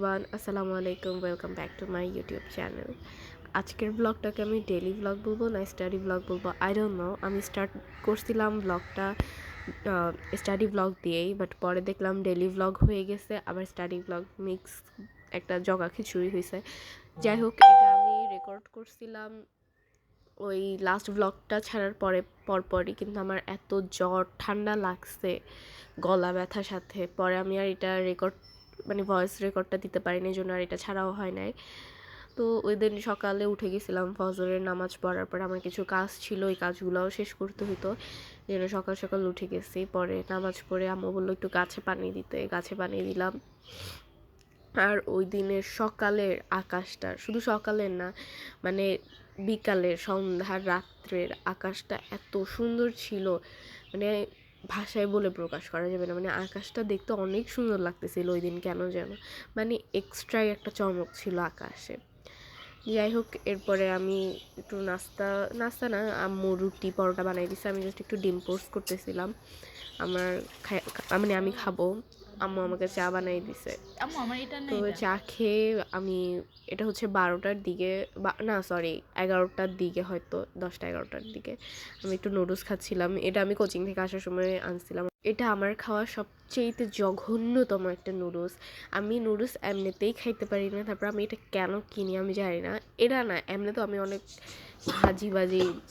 Everyone, আসসালামু আলাইকুম। Welcome back to my YouTube channel. আজকের ব্লগটাকে আমি ডেলি ব্লগ বলবো না স্টাডি ব্লগ বলবো, আই ডোন্ট নো। আমি স্টার্ট করছিলাম ব্লগটা স্টাডি ব্লগ দিয়েই, বাট পরে দেখলাম ডেলি ব্লগ হয়ে গেছে, আবার স্টাডি ব্লগ মিক্স একটা জগা খিচুড়ি হয়েছে। যাই হোক, এটা আমি রেকর্ড করছিলাম ওই লাস্ট ব্লগটা ছাড়ার পরপরই, কিন্তু আমার এত জ্বর ঠান্ডা লাগছে, গলা ব্যথার সাথে, পরে আমি আর এটা ভয়েস রেকর্ডটা দিতে পারিনি, এই জন্য আর এটা ছাড়াও হয় নাই। তো ওই দিন সকালে উঠে গেছিলাম, ফজরের নামাজ পড়ার পর আমার কিছু কাজ ছিল, ওই কাজগুলোও শেষ করতে হতো, এই জন্য সকাল সকাল উঠে গেছি। পরে নামাজ পড়ে আম্মু বললো একটু গাছে পানি দিতে, গাছে পানি দিলাম। আর ওই দিনের সকালের আকাশটা, শুধু সকালের না, মানে বিকালের, সন্ধ্যার, রাত্রের আকাশটা এত সুন্দর ছিল, মানে ভাষায় বলে প্রকাশ করা যাবে না। মানে আকাশটা দেখতে অনেক সুন্দর লাগতেছিল ওই দিন, কেন যেন মানে এক্সট্রাই একটা চমক ছিল আকাশে। যাই হোক, এরপরে আমি একটু নাস্তা নাস্তা না আম্মু রুটি পরোটা বানাই দিছে, আমি জাস্ট একটু ডিম পোস্ট করতেছিলাম। আমার মানে আমি খাবো, আম্মু আমাকে চা বানাই দিছে। তো চা খেয়ে আমি, এটা হচ্ছে 12টার দিকে, না সরি 11টার দিকে, হয়তো 10টা-11টার দিকে আমি একটু নুডলস খাচ্ছিলাম। এটা আমি কোচিং থেকে আসার সময় আনছিলাম। এটা আমার খাওয়া সবচেয়েতে জঘন্যতম একটা নুডলস। আমি নুডলস এমনিতেই খাইতে পারি না, তারপর আমি এটা কেন কিনি আমি জানি না। এটা না, এমনি তো আমি অনেক ভাজি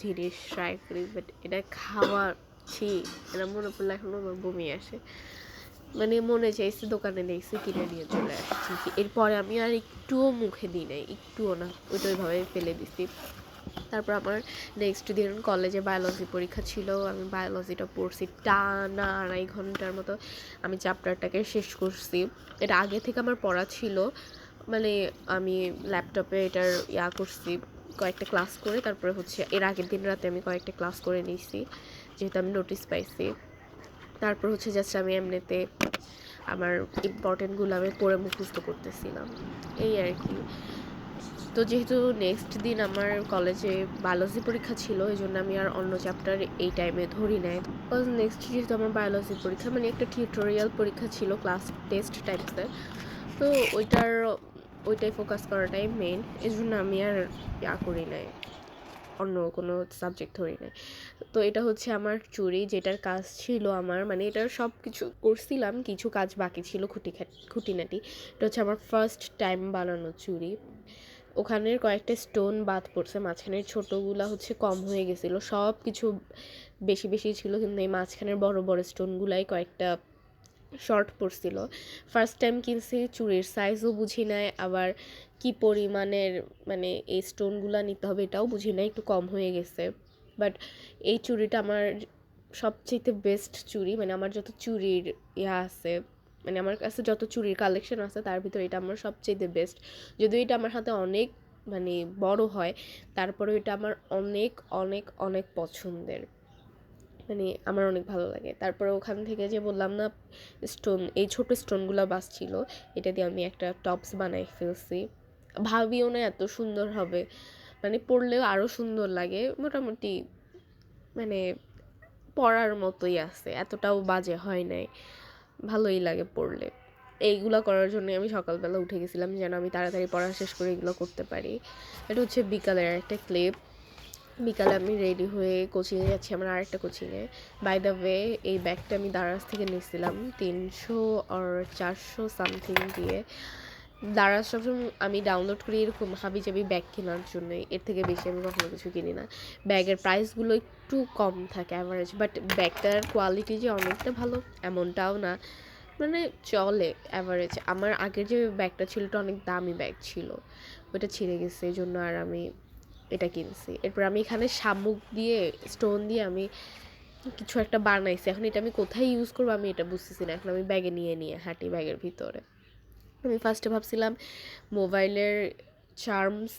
জিনিস ট্রাই করি, বাট এটা খাওয়াছি, এটা মনে পড়লে এখনও আমার বমি আসে। মানে মনে চাইছে দোকানে দেখছি, কিনে নিয়ে চলে আসছি। এরপরে আমি আর একটুও মুখে দিই নাই, একটুও না, ওইটা ওইভাবে ফেলে দিছি। তারপর আমার নেক্সট দিন কলেজে বায়োলজি পরীক্ষা ছিল। আমি বায়োলজিটা পড়ছি টানা 2.5 ঘন্টার মতো, আমি চ্যাপ্টারটাকে শেষ করছি। এটা আগে থেকে আমার পড়া ছিল, মানে আমি ল্যাপটপে এটার করছি, কয়েকটা ক্লাস করে, তারপরে হচ্ছে এর আগের দিন রাতে আমি কয়েকটা ক্লাস করে নিয়েছি, যেহেতু আমি নোটিস পাইছি। তারপর হচ্ছে জাস্ট আমি এমনিতে আমার ইম্পর্টেন্টগুলো আমি পড়ে মুখস্থ করতেছিলাম, এই আর কি। তো যেহেতু নেক্সট দিন আমার কলেজে বায়োলজি পরীক্ষা ছিল, এই জন্য আমি আর অন্য চ্যাপ্টার এই টাইমে ধরি নাই। বিকজ নেক্সট যেহেতু আমার বায়োলজি পরীক্ষা, মানে একটা টিউটোরিয়াল পরীক্ষা ছিল, ক্লাস টেস্ট টাইপসের, তো ওইটাই ফোকাস করাটাই মেন, এই জন্য আমি আর করি নাই, অন্য কোনো সাবজেক্ট ধরি নাই। তো এটা হচ্ছে আমার চুড়ি, যেটার কাজ ছিল আমার, মানে এটার সব কিছু করছিলাম, কিছু কাজ বাকি ছিল খুঁটিনাটি। এটা হচ্ছে আমার ফার্স্ট টাইম বানানো চুড়ি। ওখানের কয়েকটা স্টোন বাদ পড়ছে, মাঝখানের ছোটোগুলা হচ্ছে কম হয়ে গেছিলো, সব কিছু বেশি বেশি ছিল, কিন্তু এই মাঝখানের বড় বড় স্টোনগুলাই কয়েকটা শর্ট পড়ছিল। ফার্স্ট টাইম কিনছি, চুড়ির সাইজও বুঝি নাই, আবার কি পরিমাণের মানে এই স্টোনগুলো নিতে হবে এটাও বুঝি নাই, একটু কম হয়ে গেছে। বাট এই চুড়িটা আমার সবচেয়ে বেস্ট চুড়ি, মানে আমার যত চুড়ির আছে, মানে আমার কাছে যত চুড়ির কালেকশন আছে তার ভিতরে এটা আমার সবচেয়ে বেস্ট। যদিও এটা আমার হাতে অনেক মানে বড় হয়, তারপরেও এটা আমার অনেক অনেক অনেক পছন্দের, মানে আমার অনেক ভালো লাগে। তারপরে ওখান থেকে যে বললাম না স্টোন, এই ছোট স্টোনগুলো বাসছিল, এটা দিয়ে আমি একটা টপস বানাই ফেলছি। ভাবিও না এত সুন্দর হবে, মানে পরলেও আরও সুন্দর লাগে, মোটামুটি মানে পরার মতোই আছে, এতটাও বাজে হয় নাই, ভালোই লাগে পরলে। এইগুলো করার জন্য আমি সকালবেলা উঠে গেছিলাম, যেন আমি তাড়াতাড়ি পড়া শেষ করে এগুলো করতে পারি। এটা হচ্ছে বিকালের একটা ক্লিপ। বিকালে আমি রেডি হয়ে কোচিংয়ে যাচ্ছি, আমার আরেকটা কোচিংয়ে। বাই দ্য ওয়ে, এই ব্যাগটা আমি দারাজ থেকে নিয়েছিলাম 300 আর 400 সামথিং দিয়ে। দারাজ সবসময় আমি ডাউনলোড করি এরকম হাবিজাবি ব্যাগ কেনার জন্যই, এর থেকে বেশি আমি কখনো কিছু কিনি না। ব্যাগের প্রাইসগুলো একটু কম থাকে অ্যাভারেজ, বাট ব্যাগটার কোয়ালিটি যে অনেকটা ভালো এমনটাও না, মানে চলে অ্যাভারেজ। আমার আগের যে ব্যাগটা ছিল ওটা অনেক দামি ব্যাগ ছিল, ওটা ছিঁড়ে গেছে, এই জন্য আর আমি এটা কিনছি। এরপর আমি এখানে শামুক দিয়ে, স্টোন দিয়ে আমি কিছু একটা বানাইছি, এখন এটা আমি কোথায় ইউজ করবো আমি এটা বুঝতেছি না। এখন আমি ব্যাগে নিয়ে হাঁটি, ব্যাগের ভিতরে। আমি ফার্স্টে ভাবছিলাম মোবাইলের চার্মস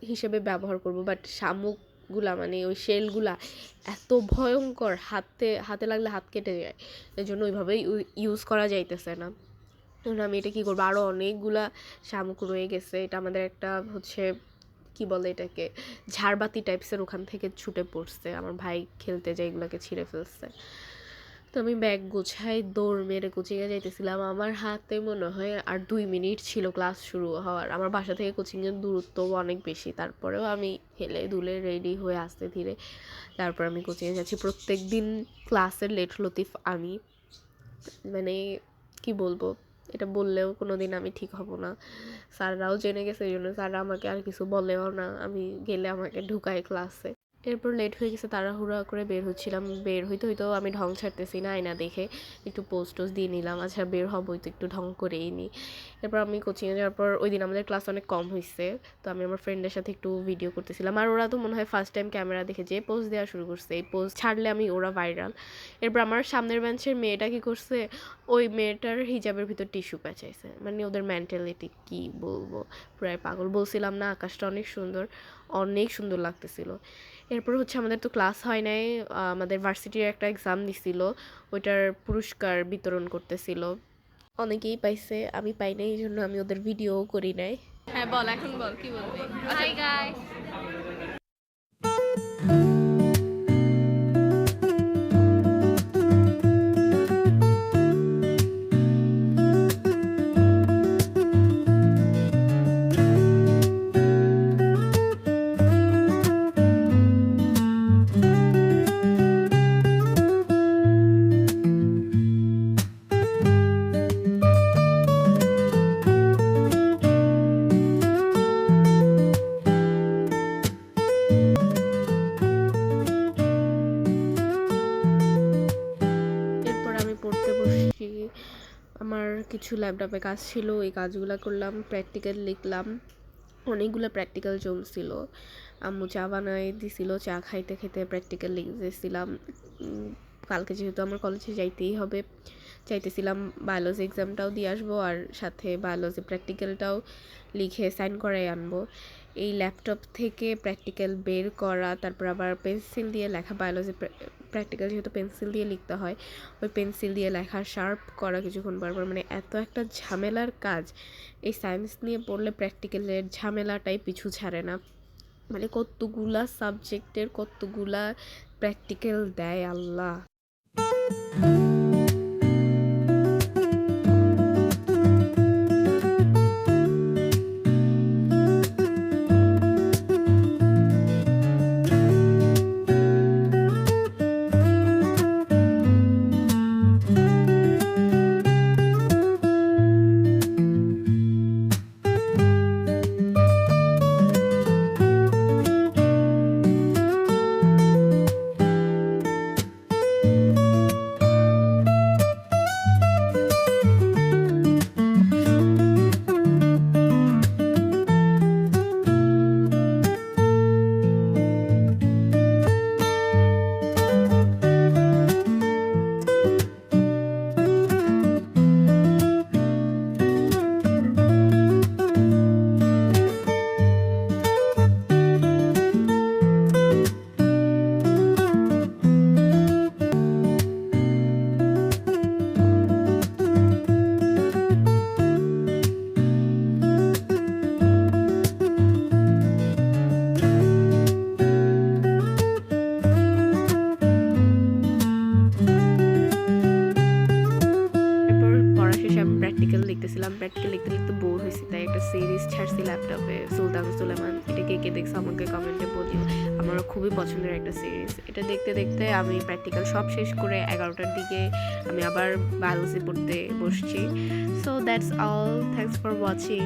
হিসেবে ব্যবহার করব, বাট শামুকগুলা মানে ওই শেলগুলা এত ভয়ঙ্কর, হাতে লাগলে হাত কেটে যায়, এই জন্য ওইভাবেই ইউজ করা যাইতেছে না। তখন আমি এটা কী করবো, আরও অনেকগুলা শামুক রয়ে গেছে, এটা আমাদের একটা হচ্ছে কি বলে এটাকে, ঝাড়বাতি টাইপসের, ওখান থেকে ছুটে পড়ছে, আমার ভাই খেলতে যায় এগুলোকে ছিঁড়ে ফেলছে। তো আমি ব্যাগ গোছাই দৌড় মেরে কোচিংয়ে যাইতেছিলাম। আমার হাতে মনে হয় আর 2 মিনিট ছিল ক্লাস শুরু হওয়ার। আমার বাসা থেকে কোচিংয়ের দূরত্বও অনেক বেশি, তারপরেও আমি হেলে দুলে রেডি হয়ে আস্তে ধীরে তারপর আমি কোচিংয়ে যাচ্ছি। প্রত্যেক দিন ক্লাসের লেট লতিফ আমি, মানে কি বলবো, এটা বললেও কোনো দিন আমি ঠিক হব না। স্যাররাও জেনে গেছে, এই জন্য স্যাররা আমাকে আর কিছু বলেও না, আমি গেলে আমাকে ঢুকায় ক্লাসে। এরপর লেট হয়ে গেছে, তাড়াহুড়া করে বের হচ্ছিলাম। বের হইতে হইতেও আমি ঢং ছাড়তেছি না, আয়না দেখে একটু পোজ টোজ দিয়ে নিলাম, আচ্ছা বের হবই তো একটু ঢং করেই নিই। এরপর আমি কোচিংয়ে যাওয়ার পর ওই দিন আমাদের ক্লাস অনেক কম হয়েছে, তো আমি আমার ফ্রেন্ডের সাথে একটু ভিডিও করতেছিলাম। আর ওরা তো মনে হয় ফার্স্ট টাইম ক্যামেরা দেখে যে পোজ দেওয়া শুরু করছে, এই পোজ ছাড়লে আমি ওরা ভাইরাল। এরপর আমার সামনের বেঞ্চের মেয়েটা কি করছে, ওই মেয়েটার হিজাবের ভিতর টিস্যু পেঁচাইছে। মানে ওদের মেন্টালিটি কি বলবো, প্রায় পাগল। বলছিলাম না আকাশটা অনেক সুন্দর, অনেক সুন্দর লাগতেছিল। এরপর হচ্ছে আমাদের তো ক্লাস হয় নাই, আমাদের ভার্সিটির একটা এক্সাম দিছিল, ওইটার পুরস্কার বিতরণ করতেছিল। অনেকেই পাইছে, আমি পাই নাই, এই জন্য আমি ওদের ভিডিও করি নাই। হ্যাঁ বল, এখন বল কি বলবি। হাই গাইস, এরপর আমি পড়তে বসছি। আমার কিছু ল্যাপটপে কাজ ছিল, এই কাজগুলো করলাম, প্র্যাকটিক্যাল লিখলাম। অনেকগুলো প্র্যাকটিক্যাল জমছিল। আম্মু চা বানায় দিছিল, চা খাইতে খেতে প্র্যাকটিক্যাল লিখতেছিলাম। কালকে যেহেতু আমার কলেজে যাইতেই হবে, চাইতেছিলাম বায়োলজি এক্সামটাও দিয়ে আসবো আর সাথে বায়োলজি প্র্যাকটিক্যালটাও লিখে সাইন করাই আনবো। এই ল্যাপটপ থেকে প্র্যাকটিক্যাল বের করা, তারপর আবার পেন্সিল দিয়ে লেখা, বায়োলজি প্র্যাকটিক্যাল যেহেতু পেন্সিল দিয়ে লিখতে হয়, ওই পেন্সিল দিয়ে লেখা, শার্প করা কিছুক্ষণ পর, মানে এত একটা ঝামেলার কাজ। এই সায়েন্স নিয়ে পড়লে প্র্যাকটিক্যালের ঝামেলাটাই পিছু ছাড়ে না। মানে কতগুলা সাবজেক্টের কতগুলা প্র্যাকটিক্যাল দেয় আল্লাহ। প্র্যাকটিক্যাল লিখতেছিলাম, প্র্যাকটিক্যাল লিখতে লিখতে বোর হয়েছি, তাই একটা সিরিজ ছাড়ছি ল্যাপটপে, সুলতান সুলেমান। এটা কে কে দেখছে আমাকে কমেন্টে বলিও, আমারও খুবই পছন্দের একটা সিরিজ। এটা দেখতে দেখতে আমি প্র্যাকটিক্যাল সব শেষ করে 11টার দিকে আমি আবার বায়োলজি পড়তে বসছি। So that's all, thanks for watching.